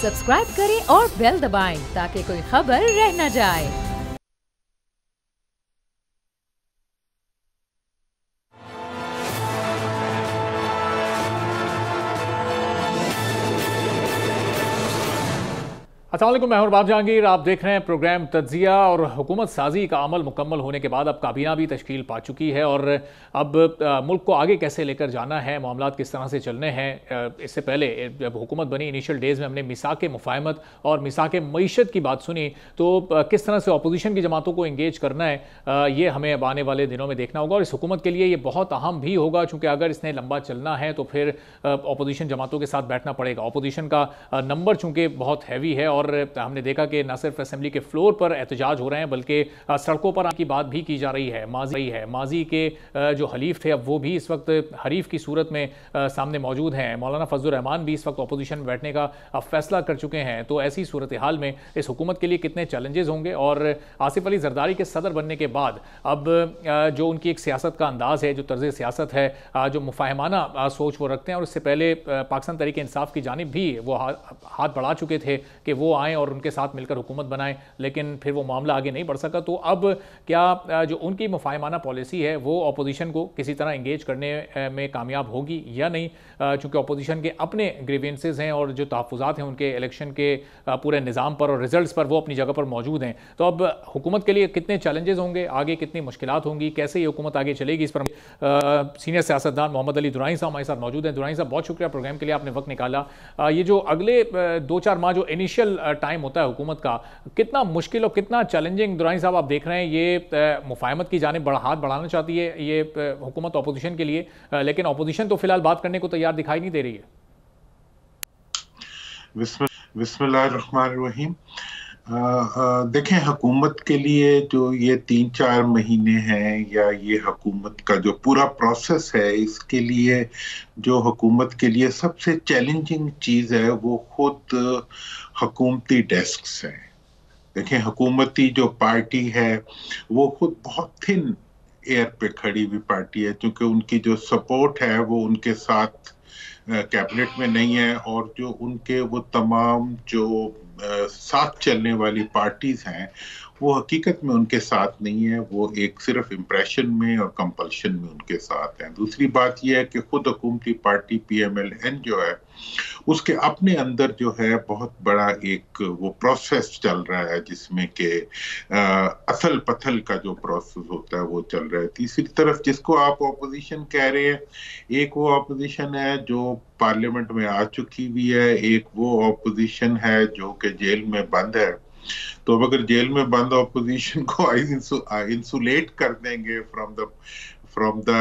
Subscribe करें और bell दबाएं ताकि कोई खबर रह न जाए। अस्सलाम वालेकुम, मैं हूं बाब जहांगीर। आप देख रहे हैं प्रोग्राम तज्जिया। और हुकूमत साजी का अमल मुकम्मल होने के बाद अब काबीना भी तश्कील पा चुकी है और अब मुल्क को आगे कैसे लेकर जाना है, मामलात किस तरह से चलने हैं। इससे पहले जब हुकूमत बनी इनिशियल डेज़ में हमने मिसाक मुफाहमत और मिसाक मईशत की बात सुनी, तो किस तरह से अपोजिशन की जमातों को इंगेज करना है, ये हमें अब आने वाले दिनों में देखना होगा। और इस हुकूमत के लिए ये बहुत अहम भी होगा, चूँकि अगर इसने लंबा चलना है तो फिर अपोजिशन जमातों के साथ बैठना पड़ेगा। अपोजिशन का नंबर चूँकि बहुत हैवी है और हमने देखा कि न सिर्फ असेंबली के फ्लोर पर एहतजाज हो रहे हैं बल्कि सड़कों पर आने की बात भी की जा रही है। माजी के जो हलीफ थे अब वो भी इस वक्त हरीफ की सूरत में सामने मौजूद हैं। मौलाना फजलुर रहमान भी इस वक्त अपोजिशन में बैठने का फैसला कर चुके हैं। तो ऐसी सूरत हाल में इस हुकूमत के लिए कितने चैलेंजेस होंगे। और आसिफ अली जरदारी के सदर बनने के बाद अब जो उनकी एक सियासत का अंदाज़ है, जो तर्ज सियासत है, जो मुफाहमाना सोच वो रखते हैं, और इससे पहले पाकिस्तान तहरीक इंसाफ की जानिब भी वो हाथ बढ़ा चुके थे कि वो आएँ और उनके साथ मिलकर हुकूमत बनाएं, लेकिन फिर वो मामला आगे नहीं बढ़ सका। तो अब क्या जो उनकी मुफाहमाना पॉलिसी है वो अपोजिशन को किसी तरह इंगेज करने में कामयाब होगी या नहीं, चूँकि अपोजिशन के अपने ग्रीवेंसेस हैं और जो तहफ़्फ़ुज़ात हैं उनके इलेक्शन के पूरे निज़ाम पर और रिजल्ट्स पर, वो अपनी जगह पर मौजूद हैं। तो अब हुकूमत के लिए कितने चैलेंजेस होंगे, आगे कितनी मुश्किलात होंगी, कैसे ये हुकूमत आगे चलेगी, इस पर सीनियर सियासतदान मोहम्मद अली दुरानी साहब हमारे साथ मौजूद हैं। दुरानी साहब, बहुत शुक्रिया प्रोग्राम के लिए, आपने वक्त निकाला। ये जो अगले 2-4 माह जो इनिशियल टाइम होता है हुकूमत का, कितना मुश्किल और कितना चैलेंजिंग दुरानी साहब आप देख रहे हैं? ये मुफाहमत की जानिब हाथ बढ़ाना चाहती है ये हुकूमत अपोजिशन के लिए, लेकिन अपोजिशन तो फिलहाल बात करने को तैयार दिखाई नहीं दे रही है। बिस्मिल्लाहिर्रहमानिर्रहीम। देखें, हुकूमत के लिए जो ये 3-4 महीने हैं या ये हुकूमत का जो पूरा प्रोसेस है, इसके लिए जो हुकूमत के लिए सबसे चैलेंजिंग चीज़ है वो खुद हुकूमती डेस्क्स हैं। देखें, हुकूमती जो पार्टी है वो खुद बहुत थिन एयर पे खड़ी हुई पार्टी है, क्योंकि उनकी जो सपोर्ट है वो उनके साथ कैबिनेट में नहीं है, और जो उनके वो तमाम जो साथ चलने वाली पार्टीज हैं वो हकीकत में उनके साथ नहीं है। वो एक सिर्फ इम्प्रेशन में और कंपल्शन में उनके साथ हैं। दूसरी बात यह है कि खुद हुकूमती पार्टी PMLN जो है उसके अपने अंदर जो है बहुत बड़ा एक वो प्रोसेस चल रहा है, जिसमें कि असल पथल का जो प्रोसेस होता है वो चल रहा है। तीसरी तरफ जिसको आप ऑपोजिशन कह रहे हैं, एक वो ऑपोजिशन है जो पार्लियामेंट में आ चुकी हुई है, एक वो ऑपोजिशन है जो कि जेल में बंद है। तो अब अगर जेल में बंद ऑपोजिशन को इंसुलेट कर देंगे from the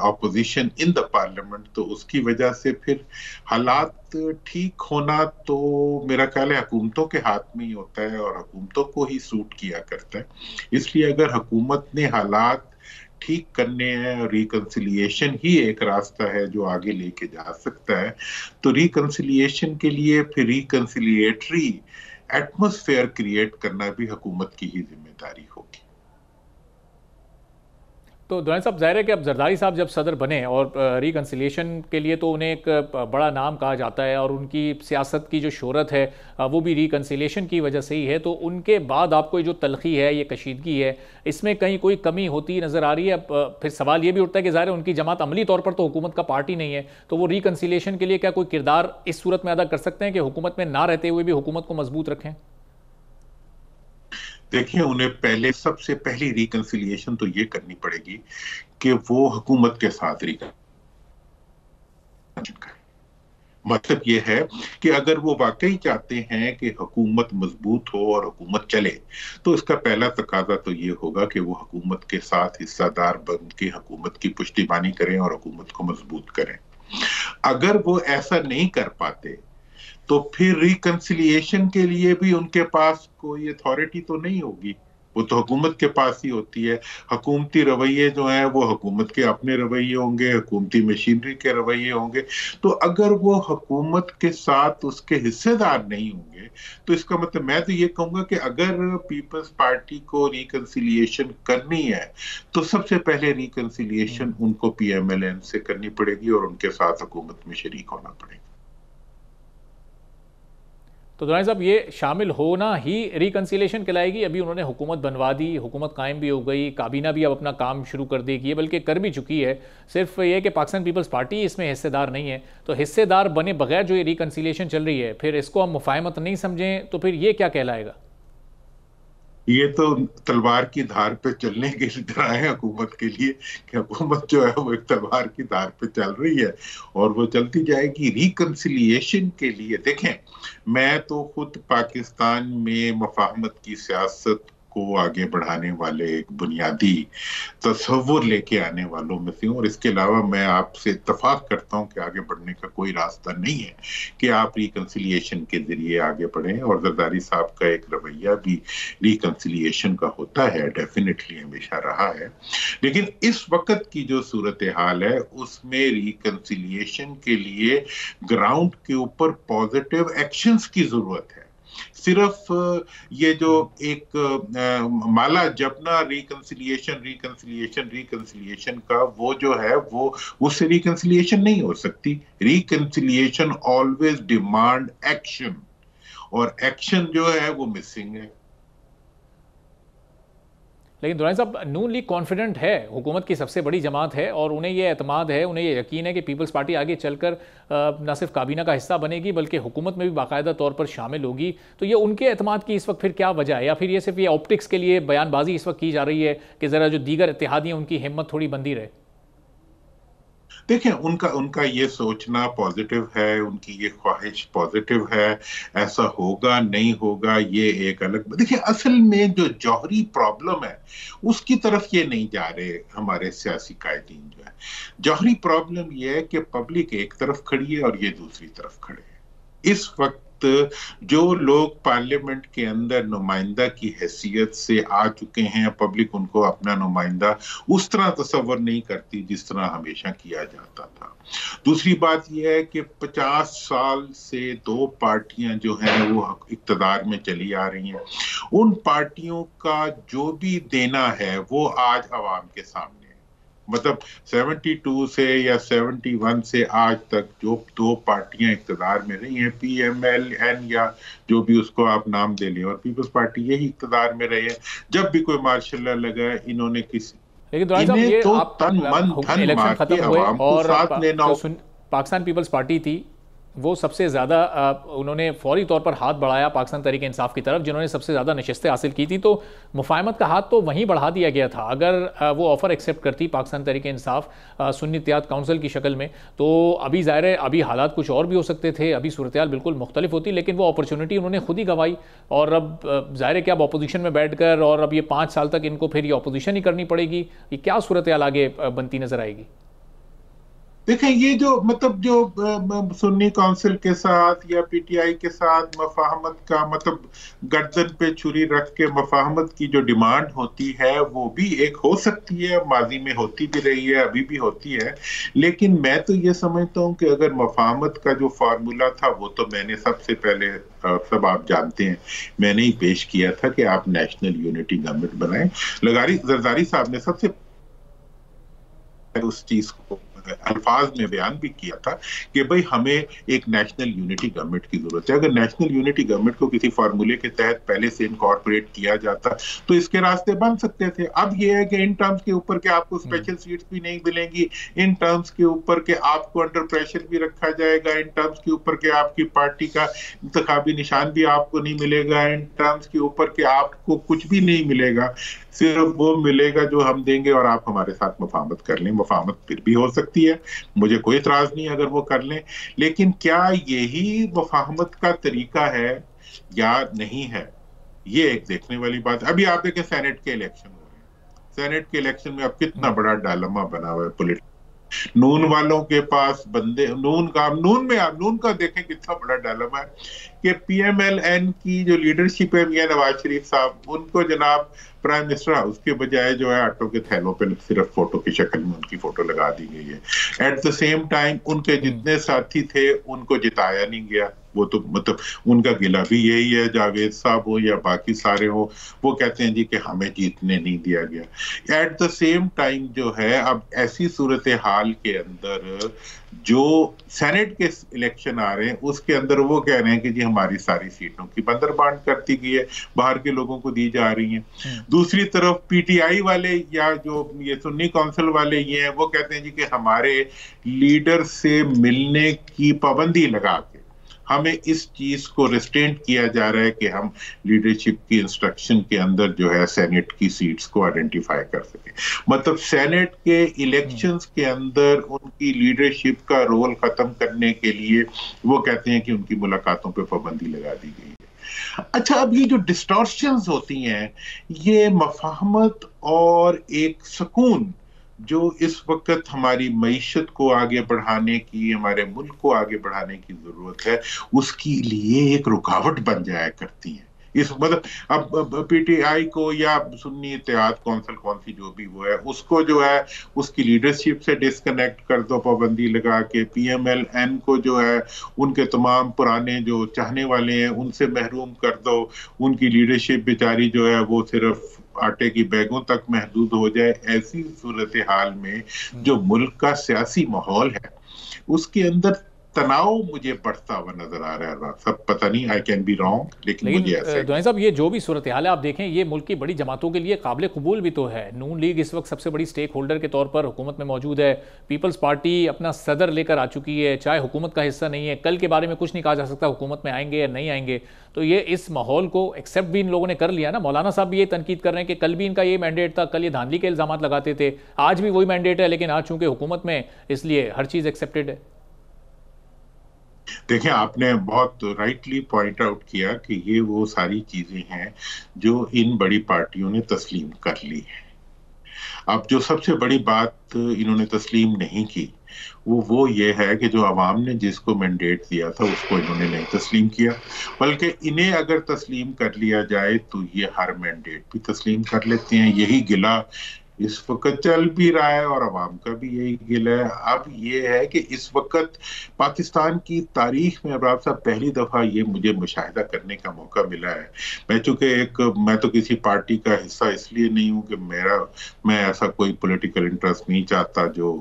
opposition in the parliament, तो उसकी वजह से फिर हालात ठीक होना तो मेरा ख्याल है हुकूमतों के हाथ में ही होता है और हुकूमतों को ही सूट किया करता है। इसलिए अगर हुकूमत ने हालात ठीक करने हैं और रिकंसिलिएशन ही एक रास्ता है जो आगे लेके जा सकता है, तो रिकंसिलिएशन के लिए फिर रिकंसिलिएटरी एटमॉस्फेयर क्रिएट करना भी हुकूमत की ही जिम्मेदारी होगी। तो दुरानी साहब, ज़ाहिर है कि अब जरदारी साहब जब सदर बने और रिकंसिलिएशन के लिए तो उन्हें एक बड़ा नाम कहा जाता है और उनकी सियासत की जो शोहरत है वो भी रिकंसिलिएशन की वजह से ही है। तो उनके बाद आपको ये जो तलखी है, ये कशीदगी है, इसमें कहीं कोई कमी होती नज़र आ रही है? अब फिर सवाल ये भी उठता है कि ज़ाहिर है उनकी जमात अमली तौर पर तो हुकूमत का पार्टी नहीं है, तो वो रिकंसिलिएशन के लिए क्या कोई किरदार इस सूरत में अदा कर सकते हैं कि हुकूमत में ना रहते हुए भी हुकूमत को मजबूत रखें? देखिए, उन्हें पहले सबसे पहली रिकंसिलिएशन तो ये करनी पड़ेगी कि वो हुकूमत के साथ रिकंसिलिएशन करें। मतलब ये है कि अगर वो वाकई चाहते हैं कि हुकूमत मजबूत हो और हुकूमत चले, तो इसका पहला तकाजा तो ये होगा कि वो हुकूमत के साथ हिस्सेदार बन के हुकूमत की पुष्टिबानी करें और हुकूमत को मजबूत करें। अगर वो ऐसा नहीं कर पाते तो फिर रिकंसिलिएशन के लिए भी उनके पास कोई अथॉरिटी तो नहीं होगी, वो तो हुकूमत के पास ही होती है। हुकूमती रवैये जो हैं वो हुकूमत के अपने रवैये होंगे, हुकूमती मशीनरी के रवैये होंगे। तो अगर वो हुकूमत के साथ उसके हिस्सेदार नहीं होंगे, तो इसका मतलब मैं तो ये कहूंगा कि अगर पीपल्स पार्टी को रिकंसिलिएशन करनी है तो सबसे पहले रिकंसिलिएशन उनको PMLN से करनी पड़ेगी और उनके साथ हुकूमत में शरीक होना पड़ेगा। तो दुरानी साहब, ये शामिल होना ही रिकन्सिलेशन कहलाएगी? अभी उन्होंने हुकूमत बनवा दी, हुकूमत कायम भी हो गई, काबीना भी अब अपना काम शुरू कर देगी, बल्कि कर भी चुकी है। सिर्फ ये कि पाकिस्तान पीपल्स पार्टी इसमें हिस्सेदार नहीं है। तो हिस्सेदार बने बगैर जो ये रिकन्सिलेशन चल रही है, फिर इसको हम मुफाहमत नहीं समझें तो फिर ये क्या कहलाएगा? ये तो तलवार की धार पे चलने की तरह है हुकूमत के लिए, कि हुकूमत जो है वो एक तलवार की धार पे चल रही है और वो चलती जाएगी रिकंसिलिएशन के लिए। देखें, मैं तो खुद पाकिस्तान में मुफाहमत की सियासत को आगे बढ़ाने वाले एक बुनियादी तस्वुर लेके आने वालों में से हूँ, और इसके अलावा मैं आपसे इत्तफाक करता हूँ कि आगे बढ़ने का कोई रास्ता नहीं है कि आप रिकंसिलिएशन के जरिए आगे बढ़ें। और जरदारी साहब का एक रवैया भी रिकंसिलिएशन का होता है, डेफिनेटली हमेशा रहा है। लेकिन इस वक्त की जो सूरत हाल है उसमें रिकंसिलिएशन के लिए ग्राउंड के ऊपर पॉजिटिव एक्शंस की जरूरत है। सिर्फ ये जो एक माला जपना रिकंसिलिएशन रिकंसिलिएशन रिकंसिलिएशन का, वो जो है वो उससे रिकंसिलिएशन नहीं हो सकती। रिकंसिलिएशन ऑलवेज डिमांड एक्शन, और एक्शन जो है वो मिसिंग है। लेकिन दुरानी साहब, नून लीग कॉन्फिडेंट है, हुकूमत की सबसे बड़ी जमात है और उन्हें ये एतमाद है, उन्हें ये यकीन है कि पीपल्स पार्टी आगे चलकर न सिर्फ काबीना का हिस्सा बनेगी बल्कि हुकूमत में भी बाकायदा तौर पर शामिल होगी। तो ये उनके एतमाद की इस वक्त फिर क्या वजह है, या फिर ये सिर्फ ये ऑप्टिक्स के लिए बयानबाजी इस वक्त की जा रही है कि ज़रा जो दीगर इत्तेहादी हैं उनकी हिम्मत थोड़ी बंदी रहे? देखिए, उनका ये सोचना पॉजिटिव है, उनकी ये ख्वाहिश पॉजिटिव है। ऐसा होगा नहीं होगा ये एक अलग। देखिए, असल में जो जौहरी प्रॉब्लम है उसकी तरफ ये नहीं जा रहे हमारे सियासी कायदीन जो है। जौहरी प्रॉब्लम ये है कि पब्लिक एक तरफ खड़ी है और ये दूसरी तरफ खड़े हैं। इस वक्त जो लोग पार्लियामेंट के अंदर नुमाइंदा की हैसियत से आ चुके हैं, पब्लिक उनको अपना नुमाइंदा उस तरह तस्वर नहीं करती जिस तरह हमेशा किया जाता था। दूसरी बात यह है कि 50 साल से दो पार्टियां जो हैं वो इक्तदार में चली आ रही हैं। उन पार्टियों का जो भी देना है वो आज अवाम के सामने, मतलब 72 से या 71 से आज तक जो दो पार्टियां इक्तदार में रही हैं, PMLN या जो भी उसको आप नाम दे लें, और पीपल्स पार्टी यही इक्तदार में रहे हैं। जब भी कोई मार्शल लॉ लगा इन्होंने किसी, लेकिन दुरानी साहब, ये तो आप तन मन धन इलेक्शन मार के खत्म हुए अवाम को और साथ लेना। पाकिस्तान पीपल्स पार्टी थी वो सबसे ज़्यादा, उन्होंने फौरी तौर पर हाथ बढ़ाया पाकिस्तान तहरीक इंसाफ की तरफ, जिन्होंने सबसे ज़्यादा नशस्तें हासिल की थी। तो मुफाहमत का हाथ तो वहीं बढ़ा दिया गया था। अगर वो ऑफ़र एक्सेप्ट करती पाकिस्तान तहरीक इंसाफ सुन्नी इत्तेहाद काउंसिल की शक्ल में, तो अभी ज़ाहिर है अभी हालात कुछ और भी हो सकते थे, अभी सूरत हाल बिल्कुल मुख्तलिफ होती। लेकिन वो अपॉर्चुनिटी उन्होंने खुद ही गंवाई, और अब ज़ाहिर है कि अब अपोजिशन में बैठ कर और अब ये 5 साल तक इनको फिर ये अपोजिशन ही करनी पड़ेगी। ये क्या सूरत हाल आगे बनती नज़र आएगी? देखें, ये जो मतलब जो सुन्नी काउंसिल के साथ या PTI के साथ मफाहमत का, मतलब गर्दन पे छुरी रख के मफाहमत की जो डिमांड होती है वो भी एक हो सकती है, माजी में होती भी रही है, अभी भी होती है। लेकिन मैं तो ये समझता हूँ कि अगर मफाहमत का जो फार्मूला था वो तो मैंने सबसे पहले, सब आप जानते हैं, मैंने ही पेश किया था कि आप नेशनल यूनिटी गवर्नमेंट बनाएं। जरदारी साहब ने सबसे उस चीज को अल्फाज में बयान भी किया था कि भाई हमें एक नेशनल यूनिटी गवर्नमेंट की जरूरत है। अगर नेशनल यूनिटी गवर्नमेंट को किसी फार्मूले के तहत पहले से इनकॉर्पोरेट किया जाता तो इसके रास्ते बन सकते थे। अब यह है कि इन टर्म्स के ऊपर के आपको स्पेशल सीट्स भी नहीं मिलेंगी, इन टर्म्स के ऊपर के आपको अंडर प्रेशर भी रखा जाएगा, इन टर्म्स के ऊपर के आपकी पार्टी का इंतखाबी निशान भी आपको नहीं मिलेगा, इन टर्म्स के ऊपर के आपको कुछ भी नहीं मिलेगा, सिर्फ वो मिलेगा जो हम देंगे और आप हमारे साथ मुफाहमत कर लें। मुफाहमत फिर भी हो सकती है, मुझे कोई इतराज नहीं अगर वो कर लें, लेकिन क्या यही मुफाहमत का तरीका है या नहीं है, ये एक देखने वाली बात है। अभी आप देखें सेनेट के इलेक्शन हो रहे हैं, सेनेट के इलेक्शन में अब कितना बड़ा डायलेमा बना हुआ है पॉलिटिक्स। नून वालों के पास बंदे, नून का देखें कितना बड़ा डायलेमा है कि PMLN की जो लीडरशिप है मियां नवाज शरीफ साहब, उनको जनाब प्राइम मिनिस्टर हाउस के बजाय जो है आटो के थैलों पे सिर्फ फोटो की शक्ल में उनकी फोटो लगा दी गई है। एट द सेम टाइम उनके जितने साथी थे उनको जिताया नहीं गया, वो तो मतलब उनका गिला भी यही है, जावेद साहब हो या बाकी सारे हो, वो कहते हैं जी कि हमें जीतने नहीं दिया गया। एट द सेम टाइम जो है, अब ऐसी सूरत हाल के अंदर जो सेनेट के इलेक्शन आ रहे हैं उसके अंदर वो कह रहे हैं कि जी हमारी सारी सीटों की बंदरबांट कर दी गई है, बाहर के लोगों को दी जा रही हैं। दूसरी तरफ पीटीआई वाले या जो ये सुन्नी काउंसिल वाले ये हैं, वो कहते हैं जी कि हमारे लीडर से मिलने की पाबंदी लगा के हमें इस चीज को रिस्ट्रेंट किया जा रहा है कि हम लीडरशिप की इंस्ट्रक्शन के अंदर जो है सेनेट की सीट्स को आइडेंटिफाई कर सके। मतलब सेनेट के इलेक्शंस के अंदर उनकी लीडरशिप का रोल खत्म करने के लिए वो कहते हैं कि उनकी मुलाकातों पे पाबंदी लगा दी गई है। अच्छा, अब ये जो डिस्टॉर्शंस होती हैं, ये मफाहमत और एक सुकून जो इस वक्त हमारी मईशत को आगे बढ़ाने की, हमारे मुल्क को आगे बढ़ाने की जरूरत है, उसके लिए एक रुकावट बन जाया करती है। इस मतलब अब पीटीआई को या सुन्नी इत्तेहाद कौंसिल कौन सी जो भी वो है, उसको जो है उसकी लीडरशिप से डिस्कनेक्ट कर दो पाबंदी लगा के। पीएमएलएन को जो है उनके तमाम पुराने जो चाहने वाले हैं उनसे महरूम कर दो, उनकी लीडरशिप बेचारी जो है वो सिर्फ आटे की बैगों तक महदूद हो जाए। ऐसी सूरत हाल में जो मुल्क का सियासी माहौल है उसके अंदर तनाव मुझे बढ़ता हुआ नजर आ रहा है। सब पता नहीं, आई कैन बी रॉन्ग, लेकिन मुझे ऐसा दुआई साहब, ये जो भी सूरत हाल है आप देखें, ये मुल्क की बड़ी जमातों के लिए काबिल कबूल भी तो है। नून लीग इस वक्त सबसे बड़ी स्टेक होल्डर के तौर पर हुकूमत में मौजूद है। पीपल्स पार्टी अपना सदर लेकर आ चुकी है, चाहे हुकूमत का हिस्सा नहीं है। कल के बारे में कुछ नहीं कहा जा सकता हुकूमत में आएंगे या नहीं आएंगे। तो ये इस माहौल को एक्सेप्ट भी इन लोगों ने कर लिया ना। मौलाना साहब भी ये तनकीद कर रहे हैं कि कल भी इनका ये मैंडेट था, कल ये धांधली के इल्जाम लगाते थे, आज भी वही मैंडेट है, लेकिन आज चूंकि हुकूमत में इसलिए हर चीज एक्सेप्टेड है। देखिए, आपने बहुत राइटली पॉइंट आउट किया कि ये वो सारी चीजें हैं जो इन बड़ी पार्टियों ने तस्लीम कर ली है। अब जो सबसे बड़ी बात इन्होंने तस्लीम नहीं की वो ये है कि जो आवाम ने जिसको मैंडेट दिया था उसको इन्होंने नहीं तस्लीम किया, बल्कि इन्हें अगर तस्लीम कर लिया जाए तो ये हर मैंडेट भी तस्लीम कर लेते हैं। यही गिला इस वक्त चल भी रहा है और अवाम का भी यही गिला है। अब ये है कि इस वक्त पाकिस्तान की तारीख में अब्रार साहब पहली दफा ये मुझे मुशाहिदा करने का मौका मिला है। मैं तो किसी पार्टी का हिस्सा इसलिए नहीं हूं कि मैं ऐसा कोई पॉलिटिकल इंटरेस्ट नहीं चाहता जो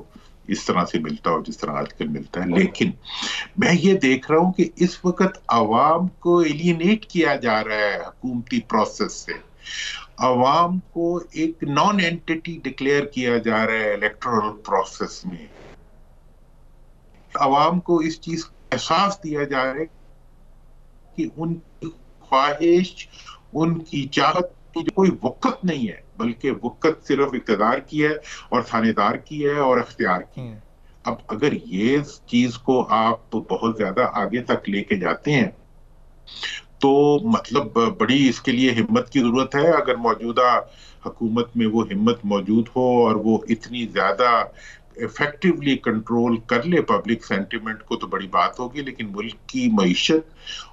इस तरह से मिलता हो जिस तरह आजकल मिलता है, लेकिन मैं ये देख रहा हूं कि इस वक्त अवाम को एलियनेट किया जा रहा है हुकूमती प्रोसेस से। अवाम को एक नॉन एंटिटी डिक्लेयर किया जा रहा है इलेक्टोरल प्रोसेस में। अवाम को इस चीज का एहसास दिया जा रहा है कि उनकी ख्वाहिश, उनकी चाहत की कोई वक़्त नहीं है, बल्कि वक़्त सिर्फ इक़्तिदार की है और थानेदार की है और इख्तियार की है। अब अगर ये चीज को आप बहुत ज्यादा आगे तक लेके जाते हैं तो मतलब बड़ी इसके लिए हिम्मत की जरूरत है। अगर मौजूदा हुकूमत में वो हिम्मत मौजूद हो और वो इतनी ज्यादा इफेक्टिवली कंट्रोल कर ले पब्लिक सेंटिमेंट को, तो बड़ी बात होगी। लेकिन मुल्क की मईशत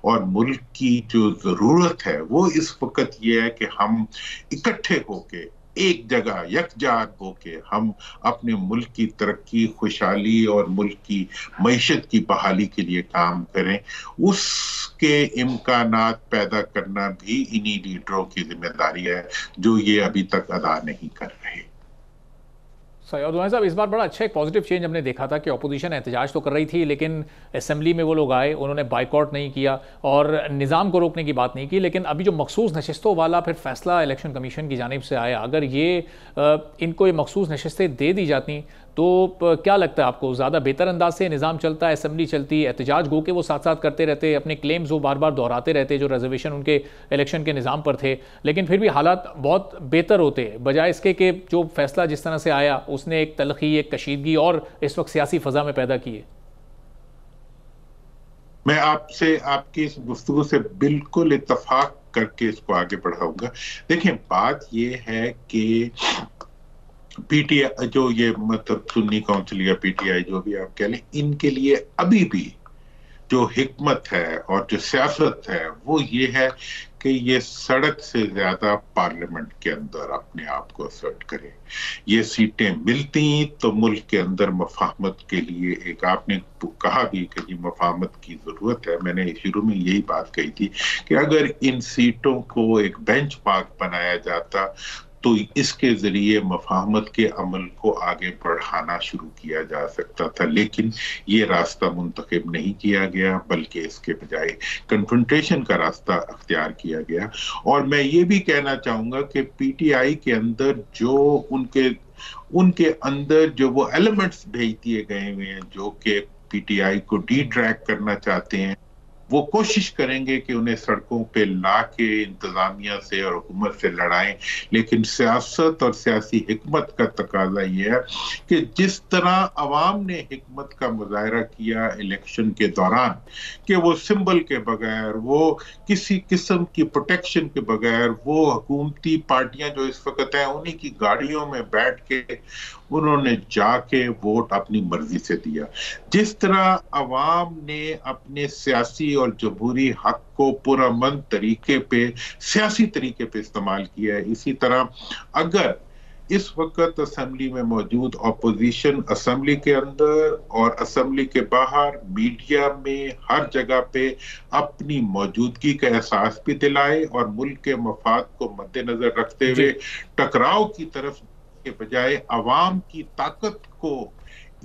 और मुल्क की जो जरूरत है वो इस वक्त ये है कि हम इकट्ठे होके एक जगह यकजान होके हम अपने मुल्क की तरक्की, खुशहाली और मुल्क की मईशत की बहाली के लिए काम करें। उसके इम्कानात पैदा करना भी इन्हीं लीडरों की जिम्मेदारी है जो ये अभी तक अदा नहीं कर रहे। सैयद साहब, इस बार बड़ा अच्छा एक पॉजिटिव चेंज हमने देखा था कि अपोजिशन एहतजाज तो कर रही थी, लेकिन असेंबली में वो लोग आए, उन्होंने बाइकआउट नहीं किया और निज़ाम को रोकने की बात नहीं की। लेकिन अभी जो मखसूस नशस्तों वाला फिर फैसला इलेक्शन कमीशन की जानिब से आया, अगर ये इनको ये मखसूस नशस्तें दे दी जाती तो क्या लगता है आपको, ज़्यादा बेहतर अंदाज से निज़ाम चलता, असेंबली चलती, एहतजाज गो के वो साथ साथ करते रहते, अपने क्लेम्स वो बार बार दोहराते रहते जो रिजर्वेशन उनके इलेक्शन के निज़ाम पर थे, लेकिन फिर भी हालात बहुत बेहतर होते, बजाय इसके कि जो फैसला जिस तरह से आया उसने एक तलखी, एक कशीदगी और इस वक्त सियासी फजा में पैदा की है? मैं आपसे आपकी इस गुफ्तगू से बिल्कुल इत्तफाक करके इसको आगे बढ़ाऊंगा। देखिए, बात ये है कि पीटीआई जो ये मतलब सुन्नी काउंसिल या पीटीआई जो भी आप कह लें, इनके लिए अभी भी जो हिकमत है और जो सियासत है वो ये है कि ये सड़क से ज्यादा पार्लियामेंट के अंदर अपने आप को असर्ट करे। ये सीटें मिलती तो मुल्क के अंदर मफाहमत के लिए, एक आपने कहा भी कि जी मफाहमत की जरूरत है, मैंने शुरू में यही बात कही थी कि अगर इन सीटों को एक बेंच मार्क बनाया जाता तो इसके जरिए मफाहमत के अमल को आगे बढ़ाना शुरू किया जा सकता था, लेकिन ये रास्ता मुंतखब नहीं किया गया, बल्कि इसके बजाय कन्फ्रंटेशन का रास्ता अख्तियार किया गया। और मैं ये भी कहना चाहूंगा कि पीटीआई के अंदर जो उनके अंदर जो वो एलिमेंट्स भेज दिए गए हुए हैं जो कि पीटीआई को डिट्रैक करना चाहते हैं, वो कोशिश करेंगे कि उन्हें सड़कों पे ला के इंतजामिया से और हुकूमत से लड़ाएं। लेकिन सियासत और सियासी हिकमत का तकाजा यह है कि जिस तरह अवाम ने हिकमत का मुजाहरा किया इलेक्शन के दौरान कि वो सिंबल के बगैर, वो किसी किस्म की प्रोटेक्शन के बगैर, वो हुकूमती पार्टियां जो इस वक्त हैं उन्हीं की गाड़ियों में बैठ के उन्होंने जाके वोट अपनी मर्जी से दिया। जिस तरह अवाम ने अपने सियासी और जमहूरी हक को पुरअमन तरीके पे, सियासी तरीके पे इस्तेमाल किया है, इसी तरह अगर इस वक्त असेंबली में मौजूद अपोजिशन असेंबली के अंदर और असेंबली के बाहर मीडिया में हर जगह पे अपनी मौजूदगी का एहसास भी दिलाए और मुल्क के मफाद को मद्देनजर रखते हुए टकराव की तरफ के बजाय अवाम की ताकत को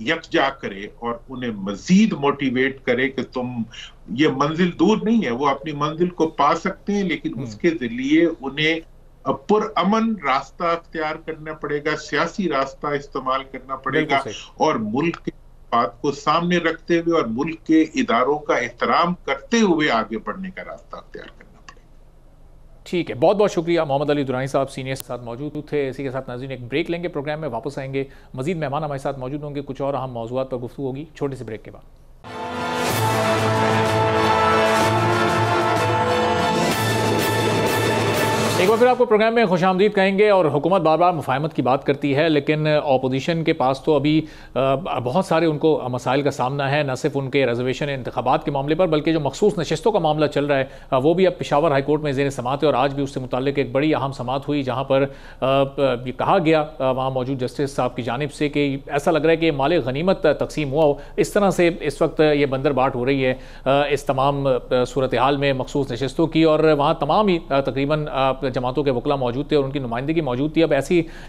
यकजा करे और उन्हें मजीद मोटिवेट करे कि तुम, ये मंजिल दूर नहीं है, वो अपनी मंजिल को पा सकते हैं, लेकिन उसके जरिए उन्हें पुरअमन रास्ता अख्तियार करना पड़ेगा, सियासी रास्ता इस्तेमाल करना पड़ेगा और मुल्क के बात को सामने रखते हुए और मुल्क के इदारों का एहतराम करते हुए आगे बढ़ने का रास्ता अख्तियार करना पड़ेगा। ठीक है, बहुत बहुत शुक्रिया। मोहम्मद अली दुरानी साहब सीनियर के साथ मौजूद थे। इसी के साथ नाज़रीन एक ब्रेक लेंगे, प्रोग्राम में वापस आएंगे, मजीद मेहमान हमारे साथ मौजूद होंगे, कुछ और अहम मौज़ूआत पर गुफ्तगू होगी छोटे से ब्रेक के बाद। एक बार फिर आपको प्रोग्राम में खुशामदीद कहेंगे। और हुकूमत बार बार मुफाहमत की बात करती है, लेकिन अपोजिशन के पास तो अभी बहुत सारे उनको मसाइल का सामना है, न सिर्फ उनके रिजर्वेशन इंतखाबात के मामले पर, बल्कि जो मखसूस नशस्तों का मामला चल रहा है वो भी अब पेशावर हाई कोर्ट में ज़ेर समात है। और आज भी उससे मुताल्लिक एक बड़ी अहम समात हुई, जहाँ पर ये कहा गया वहाँ मौजूद जस्टिस साहब की जानिब से कि ऐसा लग रहा है कि माल गनीमत तकसीम हुआ हो। इस तरह से इस वक्त ये बंदर बाट हो रही है इस तमाम सूरत हाल में मखसूस नशस्तों की, और वहाँ तमाम ही तकरीबन जमातों के वकला मौजूद थे और उनकी नुमाइंदगी मौजूद थी। अब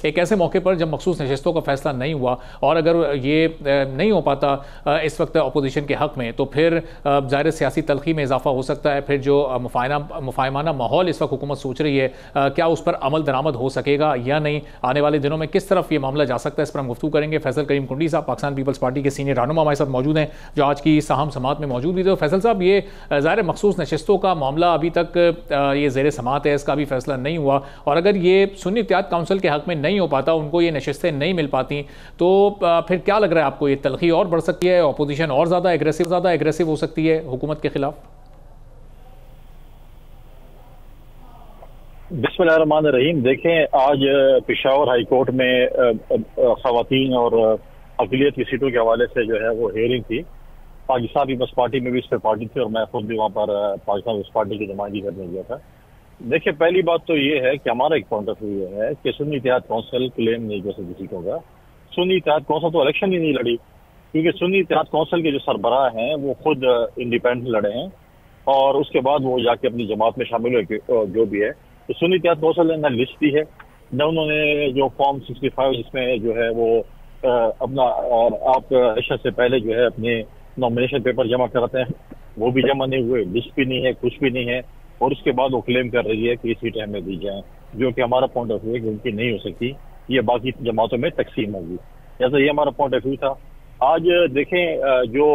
एक ऐसे मौके पर जब मखसूस नशस्तों का फैसला नहीं हुआ और अगर ये नहीं हो पाता इस वक्त अपोजिशन के हक में, तो फिर ज़ाहिर सियासी तलखी में इजाफा हो सकता है। फिर जो मुफाहमाना माहौल इस वक्त हुकूमत सोच रही है, क्या उस पर अमल दरामद हो सकेगा या नहीं, आने वाले दिनों में किस तरफ ये मामला जा सकता है, इस पर हम गुफ्तगू करेंगे। फैसल करीम कुंडी साहब पाकिस्तान पीपल्स पार्टी के सीनियर रहनुमा हमारे साथ मौजूद हैं, जो आज की अहम समात में मौजूद भी थे। फैसल साहब, ये ज़ाहिर मखसूस नशस्तों का मामला अभी तक ये ज़ेर समात है, इसका भी फैसला नहीं हुआ, और अगर ये सुन्नी इत्तेहाद काउंसिल के हक में नहीं हो पाता, उनको ये नशस्तें नहीं मिल पाती, तो फिर क्या लग रहा है आपको, ये तलखी और बढ़ सकती है, अपोजिशन और ज़्यादा एग्रेसिव हो सकती है हुकूमत के खिलाफ? बिस्मिल्लाहिर्रहमानिर्रहीम। देखें, आज पेशावर हाई कोर्ट में खवातीन और अक़लियत की सीटों के हवाले से जो है वो हियरिंग थी। पाकिस्तान पीपल्स पार्टी में भी इस पर पार्टी थी और मैं खुद भी वहाँ पर पाकिस्तान पीपल्स पार्टी की नुमाइंदगी करने गया था। देखिए, पहली बात तो ये है कि हमारा एक पॉइंट ऑफ व्यू ये है कि सुन्नी इत्तेहाद काउंसिल क्लेम नहीं कर सकती सीटों का। सुन्नी इत्तेहाद काउंसिल तो इलेक्शन ही नहीं लड़ी, क्योंकि सुन्नी इत्तेहाद काउंसिल के जो सरबराह हैं वो खुद इंडिपेंडेंट लड़े हैं और उसके बाद वो जाके अपनी जमात में शामिल हुए जो भी है। तो सुन्नी इत्तेहाद काउंसिल ने न लिस्ट दी है, न उन्होंने जो फॉर्म 65 जिसमें जो है वो अपना आप इलेक्शन से पहले जो है अपने नॉमिनेशन पेपर जमा कराते हैं, वो भी जमा नहीं हुए, लिस्ट भी नहीं है, कुछ भी नहीं है। और उसके बाद वो क्लेम कर रही है कि ये सीटें हमें दी जाएं, जो कि हमारा पॉइंट ऑफ व्यू है कि उनकी नहीं हो सकती, ये बाकी जमातों में तकसीम होगी। जैसा ये हमारा पॉइंट ऑफ व्यू था। आज देखें, जो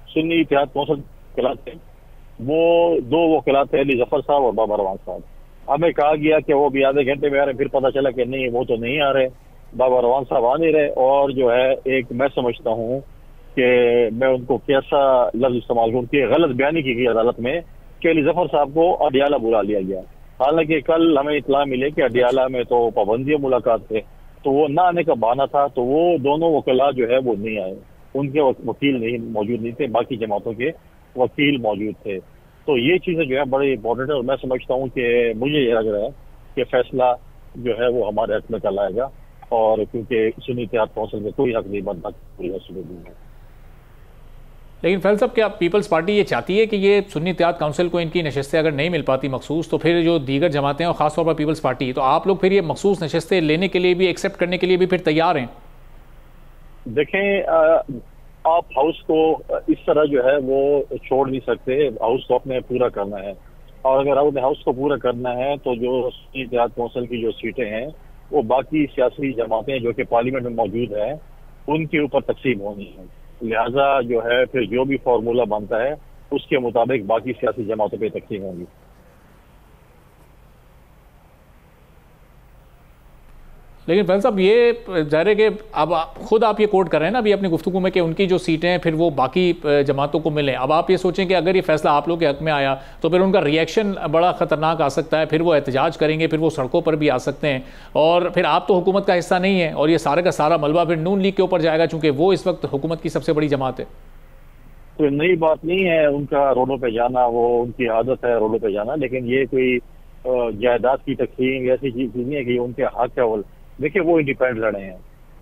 सुन्नी इत्तेहाद काउंसिल वकलात थे वो दो वकलात थे, अली जफर साहब और बाबर रवान साहब। हमें कहा गया कि वो भी आधे घंटे में आ रहे, फिर पता चला कि नहीं, वो तो नहीं आ रहे, बाबर रवान साहब आ नहीं रहे। और जो है एक मैं समझता हूँ कि मैं उनको कैसा लफ्ज इस्तेमाल करूँ, उनकी गलत बयानी की गई अदालत में कि अली जफर साहब को अडियाला बुला लिया गया। हालांकि कल हमें इत्तला मिले कि अडियाला में तो पाबंदी मुलाकात थे, तो वो ना आने का बहाना था, तो वो दोनों वकला जो है वो नहीं आए, उनके वकील नहीं मौजूद नहीं थे, बाकी जमातों के वकील मौजूद थे। तो ये चीज़ें जो है बड़ी इंपॉर्टेंट है और मैं समझता हूँ कि मुझे ये लग रहा है कि फैसला जो है वो हमारे हक में कल आएगा, और क्योंकि सुन्नी इत्तेहाद कौंसिल में कोई हक नहीं बनता पूरी हैसियत दी है। लेकिन फैसल साहब, क्या पीपल्स पार्टी ये चाहती है कि ये सुन्नी इत्तेहाद काउंसिल को इनकी नशस्तें अगर नहीं मिल पाती मखसूस, तो फिर जो दीगर जमातें और ख़ासतौर पर पीपल्स पार्टी, तो आप लोग फिर ये मखसूस नशस्तें लेने के लिए भी, एक्सेप्ट करने के लिए भी फिर तैयार हैं? देखें, आप हाउस को इस तरह जो है वो छोड़ नहीं सकते, हाउस को अपने पूरा करना है, और अगर आपने हाउस को पूरा करना है तो जो सुन्नी इत्तेहाद कौंसिल की जो सीटें हैं वो बाकी सियासी जमातें जो कि पार्लियामेंट में मौजूद हैं उनके ऊपर तकसीम होनी है। लिहाजा जो है फिर जो भी फार्मूला बनता है उसके मुताबिक बाकी सियासी जमातों पे तकसीम होंगी। लेकिन फैसल साहब, ये ज़ाहिर है कि अब खुद आप ये कोट कर रहे हैं ना अभी अपनी गुफ्तगू में कि उनकी जो सीटें हैं फिर वो बाकी जमातों को मिलें। अब आप ये सोचें कि अगर ये फैसला आप लोग के हक में आया तो फिर उनका रिएक्शन बड़ा ख़तरनाक आ सकता है, फिर वो एहतजाज करेंगे, फिर वो सड़कों पर भी आ सकते हैं, और फिर आप तो हुकूमत का हिस्सा नहीं है और ये सारा का सारा मलबा फिर नून लीग के ऊपर जाएगा, चूँकि वो इस वक्त हुकूमत की सबसे बड़ी जमात है। तो नई बात नहीं है उनका रोडों पे जाना, वो उनकी आदत है रोडों पे जाना, लेकिन ये कोई जायदाद की तकसीम ऐसी चीज नहीं है कि उनके हक है। वो देखिए, वो इंडिपेंडेंट लड़े हैं,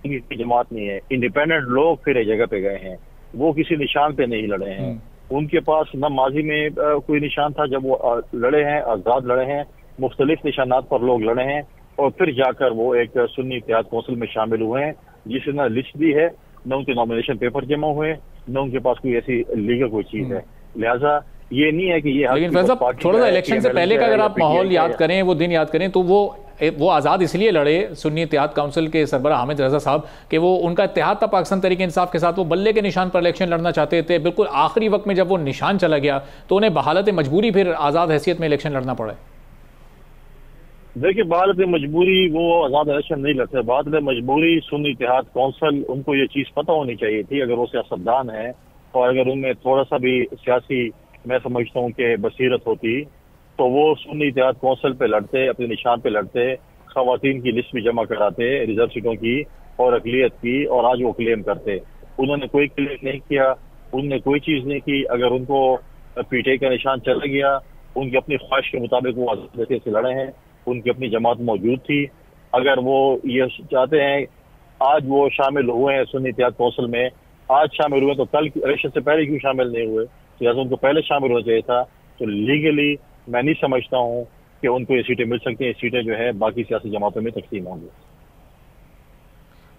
इनकी जमात नहीं है। इंडिपेंडेंट लोग फिर एक जगह पे गए हैं, वो किसी निशान पे नहीं लड़े हैं। उनके पास न माजी में कोई निशान था जब वो लड़े हैं, आजाद लड़े हैं, मुख्तलिफ निशानात पर लोग लड़े हैं, और फिर जाकर वो एक सुन्नी इत्तेहाद कौंसिल में शामिल हुए हैं जिसने न लिस्ट दी है, न उनके नॉमिनेशन पेपर जमा हुए, न उनके पास कोई ऐसी लीगल कोई चीज है। लिहाजा ये नहीं है कि ये, लेकिन फैसल साहब, थोड़ा सा इलेक्शन से पहले का अगर आप माहौल याद करें, वो दिन याद करें, तो वो आज़ाद इसलिए लड़े सुन्नी इत्तेहाद काउंसिल के सरबराह हामिद रजा साहब कि वो उनका इत्तेहाद था पाकिस्तान तहरीक इंसाफ के साथ, वो बल्ले के निशान पर इलेक्शन लड़ना चाहते थे। बिल्कुल आखिरी वक्त में जब वो निशान चला गया तो उन्हें बहालत मजबूरी फिर आज़ाद हैसियत में इलेक्शन लड़ना पड़ा। देखिए, बहालत मजबूरी वो आज़ाद इलेक्शन नहीं लड़ते, बहालत मजबूरी सुन्नी इत्तेहाद कौंसिल, उनको ये चीज़ पता होनी चाहिए थी। अगर वो सियासतदान है और अगर उनमें थोड़ा सा भी सियासी, मैं समझता हूँ कि बसीरत होती, तो वो सुन्नी इत्तेहाद कौंसिल पे लड़ते, अपने निशान पे लड़ते, खवातीन की लिस्ट भी जमा कराते रिजर्व सीटों की और अकलियत की, और आज वो क्लेम करते। उन्होंने कोई क्लेम नहीं किया, उनने कोई चीज़ नहीं की। अगर उनको पीटीआई का निशान चला गया, उनकी अपनी ख्वाहिश के मुताबिक वो आज़ादी से लड़े हैं, उनकी अपनी जमात मौजूद थी। अगर वो ये चाहते हैं, आज वो शामिल हुए हैं सुन्नी इत्तेहाद कौंसिल में, आज शामिल हुए तो कल इलेक्शन से पहले क्यों शामिल नहीं हुए? लिहाजा उनको पहले शामिल होना चाहिए था। तो लीगली मैं नहीं समझता हूँ कि उनको ये सीटें मिल सकती हैं। सीटें जो है बाकी सियासी जमातों में तकसीम होंगी।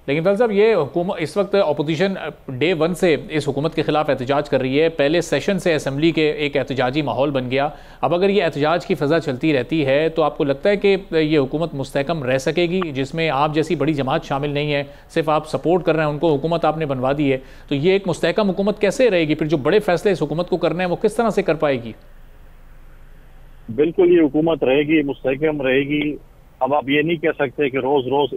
लेकिन फैसल साहब, ये हुकूमत इस वक्त अपोजिशन डे 1 से इस हुकूमत के खिलाफ एहतजाज कर रही है। पहले सेशन से असम्बली के एक एहतजाजी माहौल बन गया। अब अगर ये एहतजाज की फ़ज़ा चलती रहती है तो आपको लगता है कि ये हुकूमत मुस्तहकम रह सकेगी, जिसमें आप जैसी बड़ी जमात शामिल नहीं है, सिर्फ आप सपोर्ट कर रहे हैं उनको, हुकूमत आपने बनवा दी है, तो ये एक मुस्तहकम हुकूमत कैसे रहेगी? फिर जो बड़े फैसले इस हुकूमत को करने हैं वो किस तरह से कर पाएगी? बिल्कुल, ये हुकूमत रहेगी, मुस्तहकम रहेगी। अब आप ये नहीं कह सकते कि रोज रोज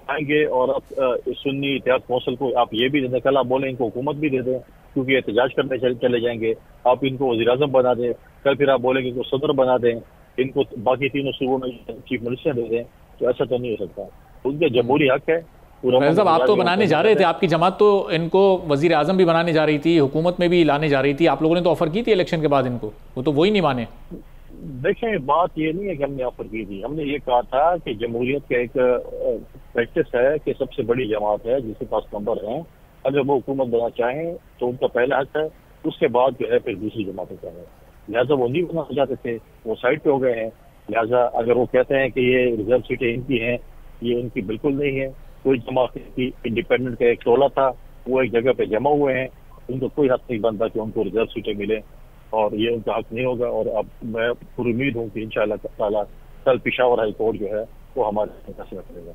आएंगे और अब सुन्नी इत्तेहाद कौंसिल को आप ये भी दे दें, कल आप बोलें इनको हुकूमत भी दे दें क्योंकि एहतजाज करने चले जाएंगे, आप इनको वज़ीर-ए-आज़म बना दें, कल फिर आप बोलेंगे इनको सदर बना दें, इनको बाकी तीनों सूबों में चीफ मिनिस्टर दे दें, तो ऐसा तो नहीं हो सकता। उनका जमहूरी हक है। साहब, आप तो बनाने जा रहे थे, आपकी जमात तो इनको वज़ीर-ए-आज़म भी बनाने जा रही थी, हुकूमत में भी लाने जा रही थी, आप लोगों ने तो ऑफर की थी इलेक्शन के बाद इनको, वो तो वही नहीं माने। देखें, बात ये नहीं है कि हमने ऑफर की थी, हमने ये कहा था कि जमहूरियत का एक प्रैक्टिस है कि सबसे बड़ी जमात है जिसके पास नंबर है, अगर वो हुकूमत बनना चाहें तो उनका पहला हक है, उसके बाद जो है फिर दूसरी जमातों का है। लिहाजा वो नहीं बनाना चाहते थे, वो साइड पे हो गए हैं। लिहाजा अगर वो कहते हैं कि ये रिजर्व सीटें इनकी हैं, ये उनकी बिल्कुल नहीं है। कोई जमात की इंडिपेंडेंट का एक टोला था, वो एक जगह पे जमा हुए हैं, उनको कोई हक नहीं बनता कि उनको रिजर्व सीटें मिले, और ये उनका हक नहीं होगा। और अब मैं पूरी उम्मीद हूँ कि इंशाअल्लाह ताला कल पेशावर हाई कोर्ट जो है वो हमारे फैसला करेगा।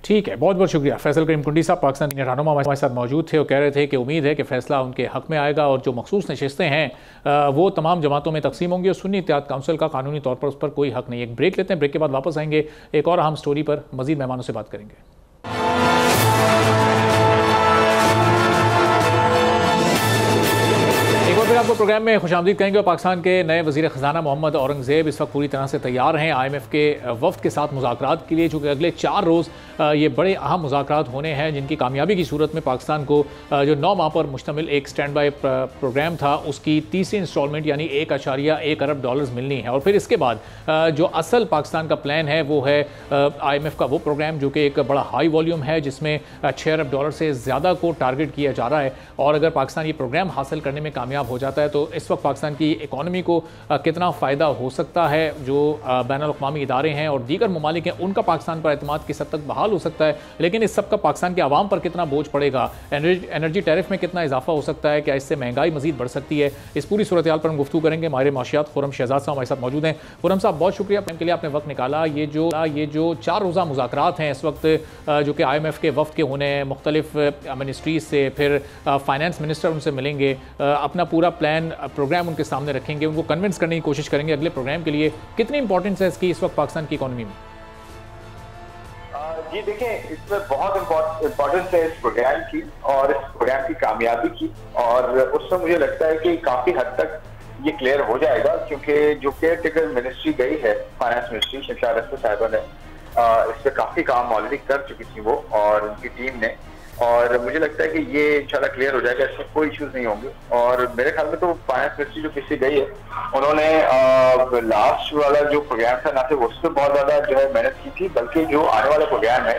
ठीक है, बहुत बहुत शुक्रिया। फैसल करीम कुंडी साहब पाकिस्तान के रहनुमा हमारे साथ मौजूद थे और कह रहे थे कि उम्मीद है कि फ़ैसला उनके हक में आएगा और जो मखसूस नशिस्तें हैं वो तमाम जमातों में तकसीम होंगी और सुन्नी इत्तेहाद काउंसिल का कानूनी तौर पर उस पर कोई हक नहीं है। एक ब्रेक लेते हैं, ब्रेक के बाद वापस आएंगे, एक और अहम स्टोरी पर मज़ीद मेहमानों से बात करेंगे। फिर आपको प्रोग्राम में खुशामदीद कहेंगे। और पाकिस्तान के नए वज़ीर ख़जाना मोहम्मद औरंगज़ेब इस वक्त पूरी तरह से तैयार हैं IMF के वफ्द के साथ मुज़ाकरात के लिए, चूँकि अगले 4 रोज़ ये बड़े अहम मुज़ाकरात होने हैं, जिनकी कामयाबी की सूरत में पाकिस्तान को जो 9 माह पर मुश्तमिल एक स्टैंड बाई प्रोग्राम था उसकी तीसरी इंस्टॉलमेंट यानी $1.1 अरब मिलनी है। और फिर इसके बाद जो असल पाकिस्तान का प्लान है वो है IMF का वो प्रोग्राम जो कि एक बड़ा हाई वॉल्यूम है, जिसमें $6 अरब से ज़्यादा को टारगेट किया जा रहा है। और अगर पाकिस्तान ये प्रोग्राम हासिल करने में कामयाब हो जाता है तो इस वक्त पाकिस्तान की इकॉनमी को कितना फ़ायदा हो सकता है, जो बैनुल-अक़वामी इदारे हैं और दीगर ममालिक हैं उनका पाकिस्तान पर एतमाद किस हद तक बहाल हो सकता है, लेकिन इस सब का पाकिस्तान के आवाम पर कितना बोझ पड़ेगा, एनर्जी टैरिफ में कितना इजाफा हो सकता है, क्या इससे महंगाई मजीद बढ़ सकती है, इस पूरी सूरत हाल पर हम गुफ्तगू करेंगे। माहिर माशियात खुर्रम शहजाद साहब हमारे साथ मौजूद हैं। खुर्रम साहब, बहुत शुक्रिया के लिए आपने वक्त निकाला। ये जो 4 रोज़ा मुज़ाकरात हैं इस वक्त जो कि IMF के वफ्द के होने हैं, मुख्तलिफ मिनिस्ट्रीज से, फिर फाइनेंस मिनिस्टर उनसे मिलेंगे, अपना पूरा प्लान प्रोग्राम उनके सामने रखेंगे, उनको कन्विंस करने की कोशिश करेंगे अगले प्रोग्राम के लिए। कितनी इंपॉर्टेंस है इसकी इस वक्त पाकिस्तान की इकॉनमी में? जी देखें, इसमें बहुत इम्पोर्टेंस है इस प्रोग्राम की और इस प्रोग्राम की कामयाबी की, और उसमें मुझे लगता है कि काफी हद तक ये क्लियर हो जाएगा, क्योंकि जो केयर टेकर मिनिस्ट्री गई है, फाइनेंस मिनिस्ट्री शमशाद अख्तर साहिबा ने इस पर काफी काम ऑलरेडी कर चुकी थी वो और उनकी टीम ने, और मुझे लगता है कि ये इंशाल्लाह क्लियर हो जाएगा, इसमें कोई इश्यूज नहीं होंगे। और मेरे ख्याल में तो फाइनेंस मिनिस्ट्री जो पिछली गई है उन्होंने लास्ट वाला जो प्रोग्राम था ना सिर्फ उस पर बहुत ज्यादा जो है मेहनत की थी, बल्कि जो आने वाला प्रोग्राम है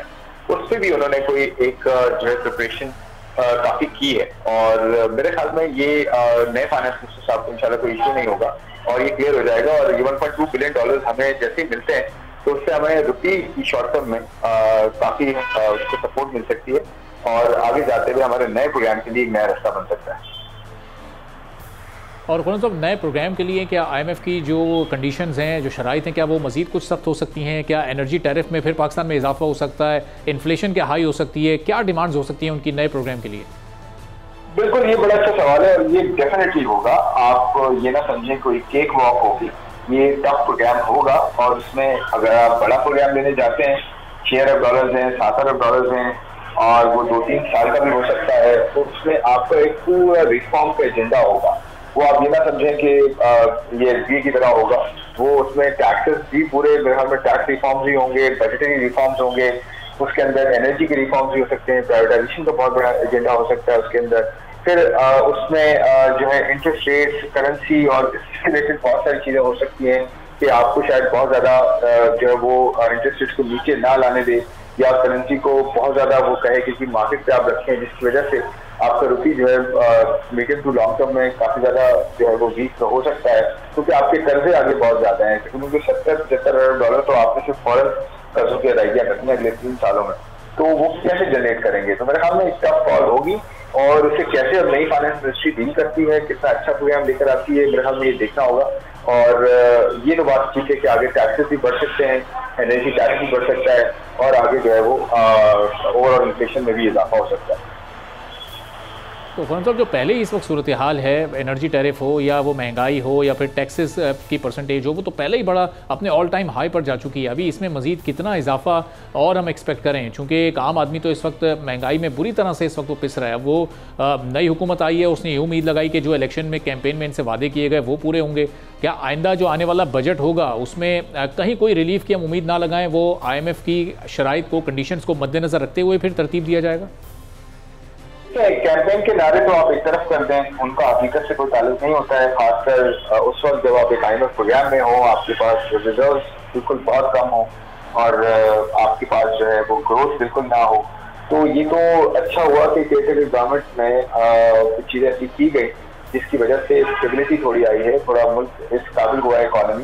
उस पर भी उन्होंने कोई एक जो है प्रिपरेशन काफी की है। और मेरे ख्याल में ये नए फाइनेंस मिनिस्टर साहब को इंशाल्लाह कोई इशू नहीं होगा और ये क्लियर हो जाएगा। और ये $1.2 बिलियन हमें जैसे ही मिलते हैं तो उससे हमें रुपी की शॉर्ट टर्म में काफी उसको सपोर्ट मिल सकती है और आगे जाते हुए हमारे नए प्रोग्राम के लिए एक नया रास्ता बन सकता है। और कौन सा नए प्रोग्राम के लिए क्या IMF की जो कंडीशंस हैं, जो शराइत हैं, क्या वो मज़ीद कुछ सख्त हो सकती हैं? क्या एनर्जी टैरिफ में फिर पाकिस्तान में इजाफा हो सकता है? इन्फ्लेशन क्या हाई हो सकती है? क्या डिमांड्स हो सकती हैं उनकी नए प्रोग्राम के लिए? बिल्कुल, ये बड़ा अच्छा सवाल है और ये डेफिनेटली होगा। आप ये ना समझें कोई केक वॉक होगी, ये टफ प्रोग्राम होगा। और उसमें अगर आप बड़ा प्रोग्राम लेने जाते हैं, $6 अरब हैं, $7 अरब हैं और वो 2-3 साल का भी हो सकता है, तो उसमें आपका एक पूरा रिफॉर्म का एजेंडा होगा। वो आप ये ना समझें कि ये SBA की तरह होगा, वो उसमें टैक्सेस भी पूरे मेरे ख्याल में टैक्स रिफॉर्म्स भी होंगे, बजटरी रिफॉर्म्स होंगे, उसके अंदर एनर्जी के रिफॉर्म्स भी हो सकते हैं, प्राइवेटाइजेशन का बहुत बड़ा एजेंडा हो सकता है उसके अंदर। फिर उसमें जो है इंटरेस्ट रेट्स, करेंसी और इससे रिलेटेड बहुत सारी चीजें हो सकती हैं कि आपको शायद बहुत ज्यादा जो है वो इंटरेस्ट रेट्स को नीचे ना लाने दे, या करेंसी को बहुत ज्यादा वो कहे कि मार्केट पे आप रखें, जिसकी वजह से आपका रुपी जो है मीडियम टू लॉन्ग टर्म में काफी ज्यादा जो है वो वीक हो सकता है, क्योंकि आपके कर्जे आगे बहुत ज्यादा हैं। क्योंकि $70-75 अरब तो आपने सिर्फ फॉरन कर्जों की अदायगियां करनी है अगले 3 सालों में, तो वो कैसे जनरेट करेंगे? तो मेरे ख्याल में एक टफ कॉल होगी और इसे कैसे अब नई फाइनेंस मिनिस्ट्री डील करती है, कितना अच्छा प्रोग्राम लेकर आती है, मेरे ख्याल में ये देखना होगा। और ये तो बात ठीक है कि आगे टैक्सेस भी बढ़ सकते हैं, एनर्जी टैक्स भी बढ़ सकता है और आगे जो है वो ओवरऑल इन्फ्लेशन में भी इजाफा हो सकता है। तो खान साहब, जो पहले इस वक्त सूरत हाल है, एनर्जी टैरिफ हो या वो महंगाई हो या फिर टैक्सेस की परसेंटेज हो, वो तो पहले ही बड़ा अपने ऑल टाइम हाई पर जा चुकी है। अभी इसमें मजीद कितना इजाफा और हम एक्सपेक्ट करें? चूँकि एक आम आदमी तो इस वक्त महंगाई में बुरी तरह से इस वक्त वो पिस रहा है। वो नई हुकूमत आई है, उसने ये उम्मीद लगाई कि जो इलेक्शन में कैंपेन में इनसे वादे किए गए वो पूरे होंगे। क्या आइंदा जो आने वाला बजट होगा उसमें कहीं कोई रिलीफ की हम उम्मीद ना लगाएं? वो IMF की शराइत को, कंडीशंस को मद्देनजर रखते हुए फिर तरतीब दिया जाएगा? कैंपेन के नारे तो आप एक तरफ कर दें, उनका हकीकत से कोई ताल्लुक नहीं होता है, खासकर उस वक्त जब आप एक IMF प्रोग्राम में हो, आपके पास रिजर्व बिल्कुल बहुत कम हो और आपके पास जो है वो ग्रोथ बिल्कुल ना हो। तो ये तो अच्छा हुआ कि गवर्नमेंट में कुछ चीजें ऐसी की गई जिसकी वजह से स्टेबिलिटी थोड़ी आई है, थोड़ा मुल्क इस काबिल हुआ है इकॉनमी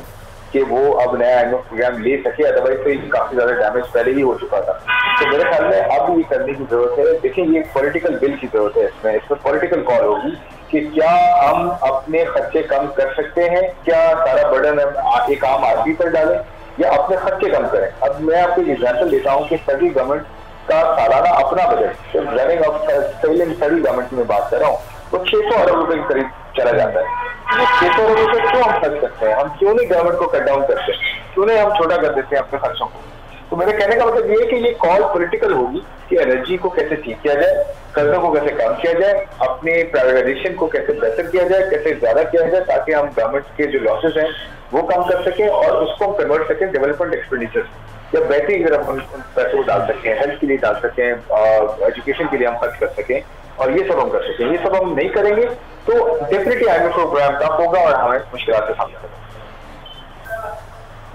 कि वो अब नया IMF प्रोग्राम ले सके, अदरवाइज तो काफी ज्यादा डैमेज पहले ही हो चुका था। तो मेरे ख्याल में अब ये करने की जरूरत है। देखिए, ये पॉलिटिकल बिल की जरूरत है, इसमें पॉलिटिकल कॉल होगी कि क्या हम अपने खर्चे कम कर सकते हैं, क्या सारा बर्डन एक आम आदमी पर डालें या अपने खर्चे कम करें। अब मैं आपको एग्जाम्पल देता हूँ कि सभी गवर्नमेंट का सालाना अपना बजट, रनिंग ऑफ सभी गवर्नमेंट में बात कर रहा हूँ, तो 600 अरब रुपए के करीब चला जाता है। 600 अरब रुपए क्यों हम खर्च करते हैं? हम क्यों नहीं गवर्नमेंट को कट डाउन करते? क्यों नहीं हम छोटा कर देते हैं अपने खर्चों को? तो मेरे कहने का मतलब ये है कि ये कॉल पॉलिटिकल होगी कि एनर्जी को कैसे ठीक किया जाए, कर्जों को कैसे कम किया जाए, अपनी प्राइवेटाइजेशन को कैसे बेहतर किया जाए, कैसे ज्यादा किया जाए, ताकि हम गवर्नमेंट के जो लॉसेस हैं वो कम कर सकें और उसको हम कन्वर्ट सकें डेवलपमेंट एक्सपेंडिचर या बेहतरी अगर हम उन पैसों को डाल सकें, हेल्थ के लिए डाल सकें, एजुकेशन के लिए हम खर्च कर सकें, और ये सब हम कर सकें। ये सब हम नहीं करेंगे तो डेफिनेटली IMF प्रोग्राम कम होगा और हमें मुश्किल से सामना करना।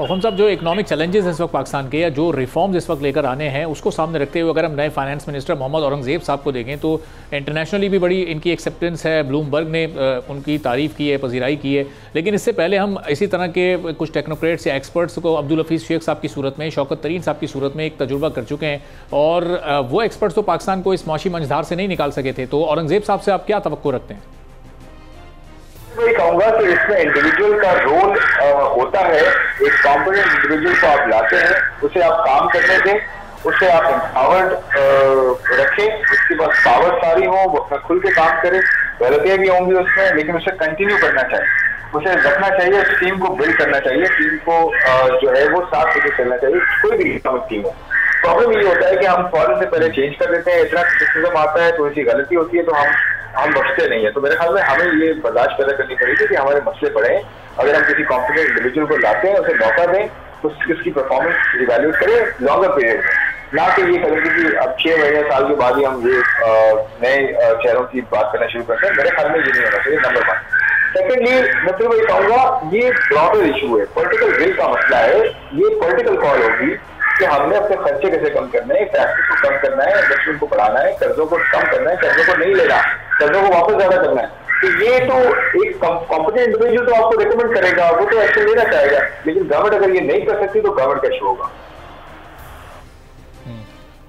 और हम सब जो इकोनॉमिक चैलेंजेस इस वक्त पाकिस्तान के या जो रिफॉर्म्स इस वक्त लेकर आने हैं उसको सामने रखते हुए अगर हम नए फाइनेंस मिनिस्टर मोहम्मद औरंगजेब साहब को देखें तो इंटरनेशनली भी बड़ी इनकी एक्सेप्टेंस है, ब्लूमबर्ग ने उनकी तारीफ़ की है, पजीराई की है। लेकिन इससे पहले हम इसी तरह के कुछ टेक्नोक्रेट्स या एक्सपर्ट्स को अब्दुल हफीज़ शेख साहब की सूरत में, शौकत तरीन साहब की सूरत में एक तजुर्बा कर चुके हैं और वो एक्सपर्ट्स तो पाकिस्तान को इस माशी मंझधार से नहीं निकाल सके थे। तो औरंगजेब साहब से आप क्या तवक्को रखते हैं? मैं कहूंगा कि इसमें इंडिविजुअल का रोल होता है। एक कॉम्पिटेंट इंडिविजुअल को आप लाते हैं, उसे आप काम करने दें, उसे आप एम्पावर्ड रखें, उसके पास पावर सारी हो, वो अपना खुल के काम करे, गलतियां भी होंगी उसमें, लेकिन उसे कंटिन्यू करना चाहिए, उसे रखना चाहिए, उस टीम को बिल्ड करना चाहिए, टीम को जो है वो साथ लेके चलना चाहिए, कोई भी इकोनॉमिक टीम हो। प्रॉब्लम ये होता है कि हम फौरन से पहले चेंज कर देते हैं, इतना क्रिटिसिज्म आता है, थोड़ी सी गलती होती है तो हम बचते नहीं है। तो मेरे ख्याल में हमें ये बर्दाश्त पैदा करनी पड़ेगी कि हमारे मसले बढ़े। अगर हम किसी कॉम्पिटेंट इंडिविजुअल को लाते हैं, उसे मौका दें, तो उसकी परफॉर्मेंस इवैल्यूएट करें लॉन्गर पीरियड में, ना कि ये करेंगे कि अब 6 महीने साल के बाद ही हम ये नए चेहरों की बात करना शुरू करते हैं। मेरे ख्याल में ये नहीं होना चाहिए, नंबर 1। सेकेंडली मैं फिर वही कहूंगा, ये ब्रॉडर इशू है, पॉलिटिकल विल का मसला है। ये पॉलिटिकल कॉल होगी कि हमने अपने खर्चे कैसे कम करना है, टैक्सेस को कम करना है, इन्वेस्टमेंट को बढ़ाना है, कर्जों को कम करना है, कर्जों को नहीं लेना, कर्जों को वापस ज्यादा करना है। तो ये तो एक कॉम्पिटेंट इंडिविजुअल तो आपको रिकमेंड करेगा, वो तो एक्शन लेना चाहेगा, लेकिन गवर्नमेंट अगर ये नहीं कर सकती तो गवर्नमेंट का इशू होगा।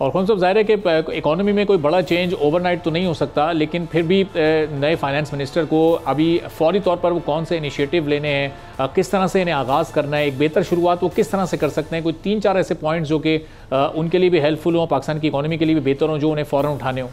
और कौन साहब, जाहिर है कि इकोनॉमी में कोई बड़ा चेंज ओवरनाइट तो नहीं हो सकता, लेकिन फिर भी नए फाइनेंस मिनिस्टर को अभी फौरी तौर पर वो कौन से इनिशिएटिव लेने हैं, किस तरह से इन्हें आगाज़ करना है, एक बेहतर शुरुआत वो किस तरह से कर सकते हैं? कोई 3-4 ऐसे पॉइंट्स जो कि उनके लिए भी हेल्पफुल हों, पाकिस्तान की इकोनॉमी के लिए भी बेहतर हों, जो उन्हें फ़ौरन उठाने हों?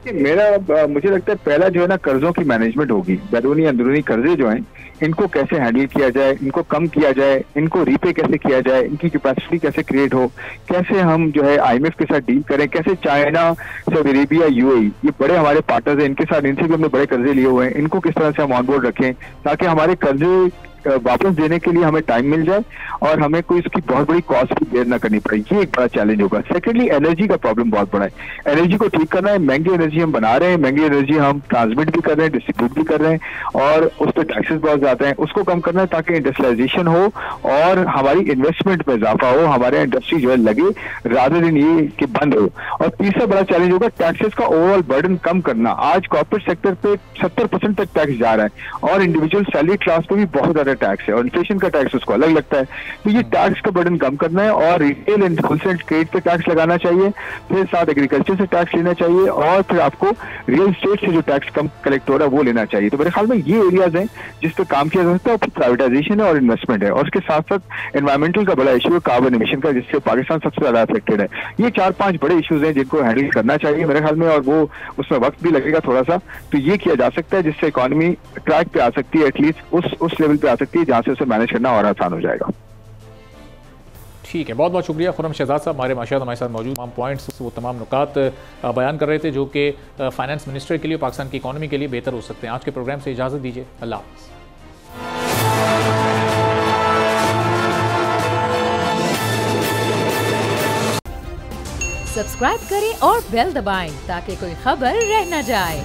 मुझे लगता है पहला जो है ना, कर्जों की मैनेजमेंट होगी। बैरूनी अंदरूनी कर्जे जो हैं इनको कैसे हैंडल किया जाए, इनको कम किया जाए, इनको रीपे कैसे किया जाए, इनकी कैपेसिटी कैसे क्रिएट हो, कैसे हम जो है IMF के साथ डील करें, कैसे चाइना, सऊदी अरेबिया, UAE ये बड़े हमारे पार्टनर्स हैं, इनके साथ इनसे भी हमने बड़े कर्जे लिए हुए हैं, इनको किस तरह से हम ऑन बोर्ड रखें ताकि हमारे कर्जे वापस देने के लिए हमें टाइम मिल जाए और हमें कोई इसकी बहुत बड़ी कॉस्ट की बेयर ना करनी पड़े। ये एक बड़ा चैलेंज होगा। सेकेंडली, एनर्जी का प्रॉब्लम बहुत बड़ा है। एनर्जी को ठीक करना है। महंगी एनर्जी हम बना रहे हैं, महंगी एनर्जी हम ट्रांसमिट भी कर रहे हैं, डिस्ट्रीब्यूट भी कर रहे हैं और उस पर टैक्सेस बहुत ज्यादा हैं। उसको कम करना है ताकि इंडस्ट्रियलाइजेशन हो और हमारी इन्वेस्टमेंट में इजाफा हो, हमारे इंडस्ट्री जो है लगे रादर देन ये कि बंद हो। और तीसरा बड़ा चैलेंज होगा टैक्सेस का ओवरऑल बर्डन कम करना। आज कॉर्पोरेट सेक्टर पे 70% तक टैक्स जा रहा है और इंडिविजुअल सैलरी क्लास पे भी बहुत ज्यादा टैक्स है और इन्फ्लेशन का टैक्स उसको अलग लगता है। तो ये टैक्स का बर्डन कम करना है और रिटेल एंड होलसेल ट्रेड पे टैक्स लगाना चाहिए, फिर साथ एग्रीकल्चर से टैक्स लेना चाहिए और फिर आपको रियल एस्टेट से जो टैक्स कम कलेक्ट हो रहा है वो लेना चाहिए। तो मेरे ख्याल में ये एरियाज हैं जिस पर काम किया जा सकता है। और प्राइवेटाइजेशन है और इन्वेस्टमेंट है और उसके साथ साथ एनवायरमेंटल का बड़ा इशू है, कार्बन एमिशन का, जिससे पाकिस्तान सबसे ज्यादा अफेक्टेड है। ये 4-5 बड़े इश्यूज हैं जिनको हैंडल करना चाहिए मेरे ख्याल में, और वो उसमें वक्त भी लगेगा थोड़ा सा। तो ये किया जा सकता है जिससे इकोनॉमी ट्रैक पे आ सकती है, एटलीस्ट उस लेवल पे आ सकती है जहां से उसे मैनेज करना और आसान हो जाएगा। ठीक है, बहुत बहुत शुक्रिया खुर्रम शहजाद साहब, हमारे साथ मौजूद तमाम पॉइंट्स, वो तमाम नुकात बयान कर रहे थे जो कि फाइनेंस मिनिस्टर के लिए, पाकिस्तान की इकोनॉमी के लिए बेहतर हो सकते हैं। आज के प्रोग्राम से इजाज़त दीजिए, अल्लाह हाफ़िज़। सब्सक्राइब करें और बेल दबाएं ताकि कोई खबर रह न जाए।